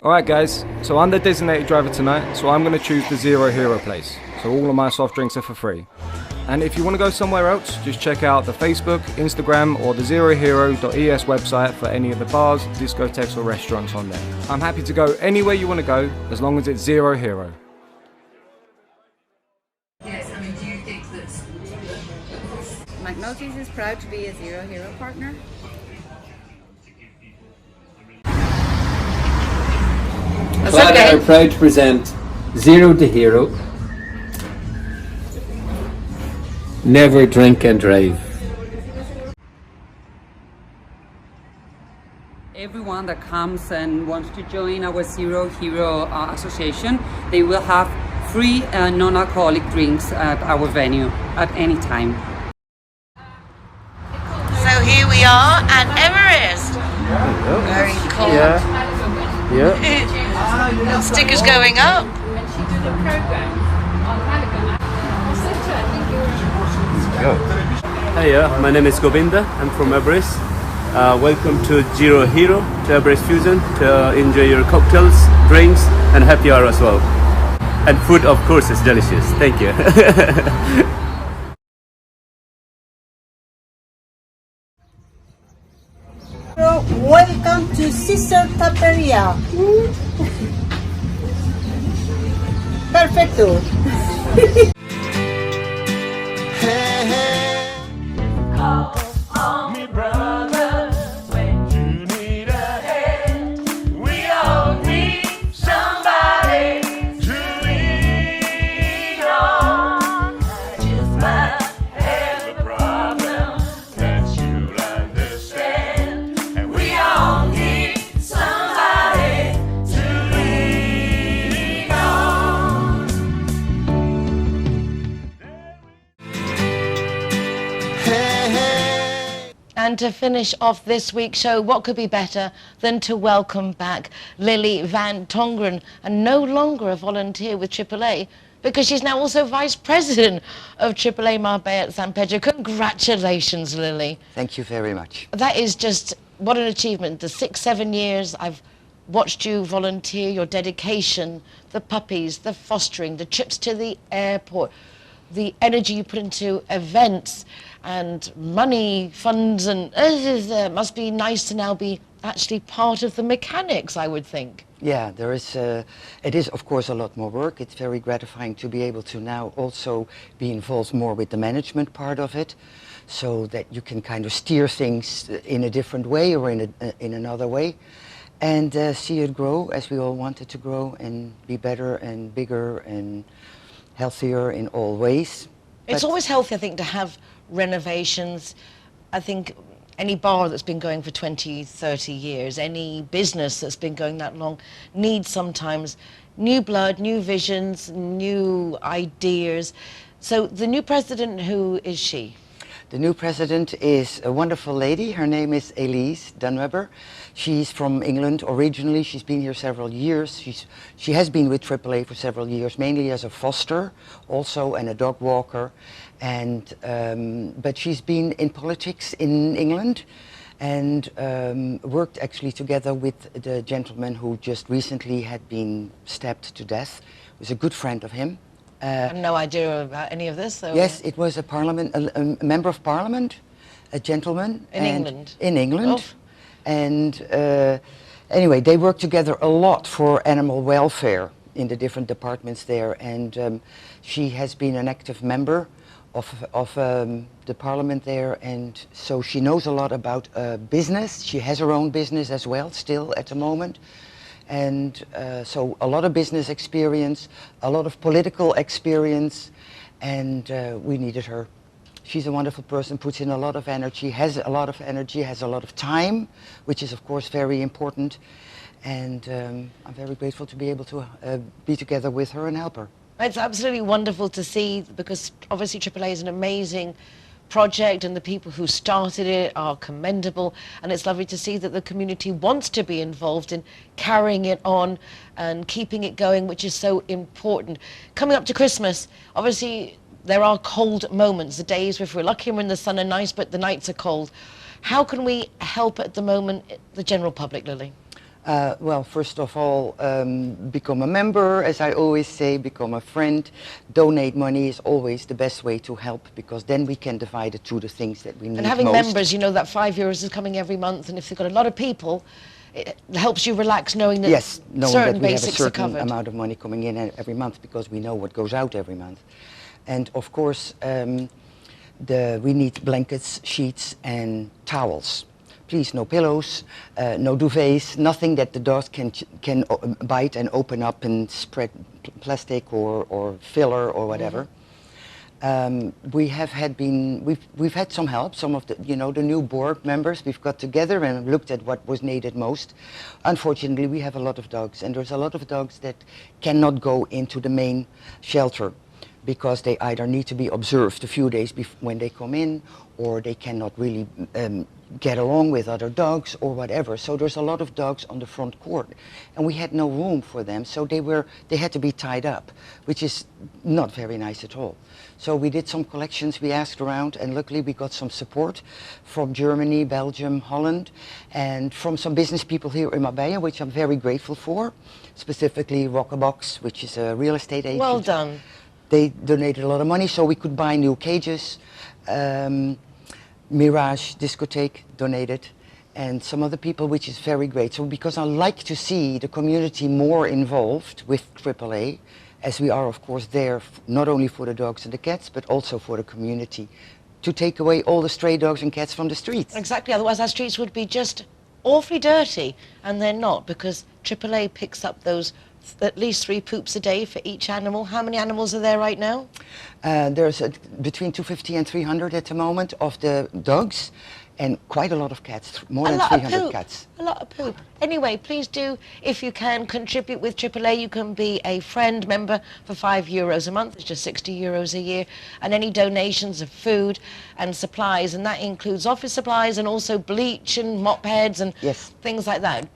Alright guys, so I'm the designated driver tonight, so I'm going to choose the Zero Hero place. So all of my soft drinks are for free. And if you want to go somewhere else, just check out the Facebook, Instagram or the zerohero.es website for any of the bars, discotheques or restaurants on there. I'm happy to go anywhere you want to go, as long as it's Zero Hero. Yes, I mean, do you think that McNulty's is proud to be a Zero Hero partner? Clara are proud to present Zero to Hero. Never drink and drive. Everyone that comes and wants to join our Zero Hero association, they will have free non-alcoholic drinks at our venue at any time. So here we are at Everest. Very cold. Yeah. Stickers going up. Hiya, my name is Govinda. I'm from Everest. Welcome to Zero Hero, to Everest Fusion, to enjoy your cocktails, drinks, and happy hour as well. And food, of course, is delicious. Thank you. Welcome to Sister Taperia. Perfecto. Call on me, brother, when you need a hand. We all need somebody to lean on. I just might have a problem that you'll understand, and we all need somebody to lean on. And to finish off this week's show, what could be better than to welcome back Lily Van Tongeren, and no longer a volunteer with AAA, because she's now also Vice President of AAA Marbella at San Pedro. Congratulations, Lily. Thank you very much. That is just, what an achievement. The 6-7 years I've watched you volunteer, your dedication, the puppies, the fostering, the trips to the airport, the energy you put into events and money, funds, and it must be nice to now be actually part of the mechanics, I would think. Yeah, there is, it is of course a lot more work. It's very gratifying to be able to now also be involved more with the management part of it, so that you can kind of steer things in a different way or in another way, and see it grow as we all want it to grow and be better and bigger and healthier in all ways. It's always healthy, I think, to have renovations. I think any bar that's been going for 20, 30 years, any business that's been going that long, needs sometimes new blood, new visions, new ideas. So the new president, who is she? The new president is a wonderful lady. Her name is Elise Dunweber. She's from England originally. She's been here several years. She has been with AAA for several years, mainly as a foster also, and a dog walker. And but she's been in politics in England and worked actually together with the gentleman who just recently had been stabbed to death. Was a good friend of him. I have no idea about any of this. So yes, it was a member of parliament, a gentleman. In England? In England. Oh. And anyway, they worked together a lot for animal welfare in the different departments there. And she has been an active member of the parliament there. And so she knows a lot about business. She has her own business as well, still at the moment. And so a lot of business experience, a lot of political experience, and we needed her. She's a wonderful person, puts in a lot of energy, has a lot of time, which is of course very important. And I'm very grateful to be able to be together with her and help her. It's absolutely wonderful to see, because obviously AAA is an amazing project and the people who started it are commendable, and it's lovely to see that the community wants to be involved in carrying it on and keeping it going, which is so important. Coming up to Christmas, obviously there are cold moments, the days if we're lucky we're in the sun are nice, but the nights are cold. How can we help at the moment the general public, Lily? Well, first of all, become a member, as I always say, become a friend. Donate money is always the best way to help, because then we can divide it to the things that we need And having most. members, you know that €5 is coming every month, and if they've got a lot of people, it helps you relax knowing that Yes, knowing certain that we have a basics are certain covered. amount of money coming in every month, because we know what goes out every month. And of course, we need blankets, sheets, and towels. Please, no pillows, no duvets, nothing that the dogs can bite and open up and spread plastic or filler or whatever. We've had some help. Some of the new board members, we've got together and looked at what was needed most. Unfortunately, we have a lot of dogs, and there's a lot of dogs that cannot go into the main shelter, because they either need to be observed a few days when they come in, or they cannot really get along with other dogs or whatever. So there's a lot of dogs on the front court, and we had no room for them, so they had to be tied up, which is not very nice at all. So we did some collections, we asked around, and luckily we got some support from Germany, Belgium, Holland, and from some business people here in Marbella, which I'm very grateful for, specifically Rockabox, which is a real estate agent. Well done. They donated a lot of money so we could buy new cages. Mirage Discotheque donated, and some other people, which is very great. So because I like to see the community more involved with AAA, as we are of course there not only for the dogs and the cats, but also for the community, to take away all the stray dogs and cats from the streets. Exactly, otherwise our streets would be just awfully dirty, and they're not, because AAA picks up those at least 3 poops a day for each animal. How many animals are there right now? There's between 250 and 300 at the moment of the dogs, and quite a lot a cats, more than 300 cats. A lot of poop. Anyway, please do, if you can, contribute with AAA. You can be a friend member for €5 a month. It's just €60 a year. And any donations of food and supplies, and that includes office supplies and also bleach and mop heads and things like that.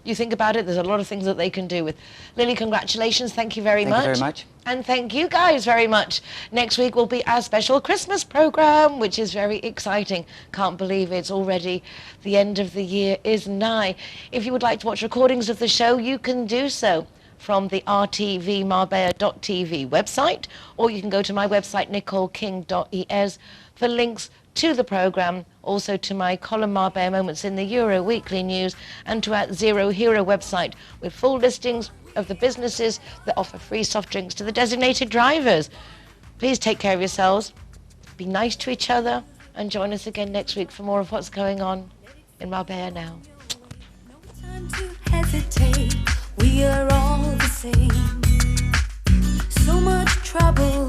You think about it, there's a lot of things that they can do with. Lily, congratulations. Thank you very much. Thank you very much. And thank you guys very much. Next week will be our special Christmas program, which is very exciting. Can't believe it's already the end of the year is nigh. If you would like to watch recordings of the show, you can do so from the rtvmarbella.tv website, or you can go to my website, nicoleking.es, for links to the programme, also to my column Marbella Moments in the Euro Weekly News, and to our Zero Hero website with full listings of the businesses that offer free soft drinks to the designated drivers. Please take care of yourselves, be nice to each other, and join us again next week for more of what's going on in Marbella Now. No time to hesitate, we are all the same. So much trouble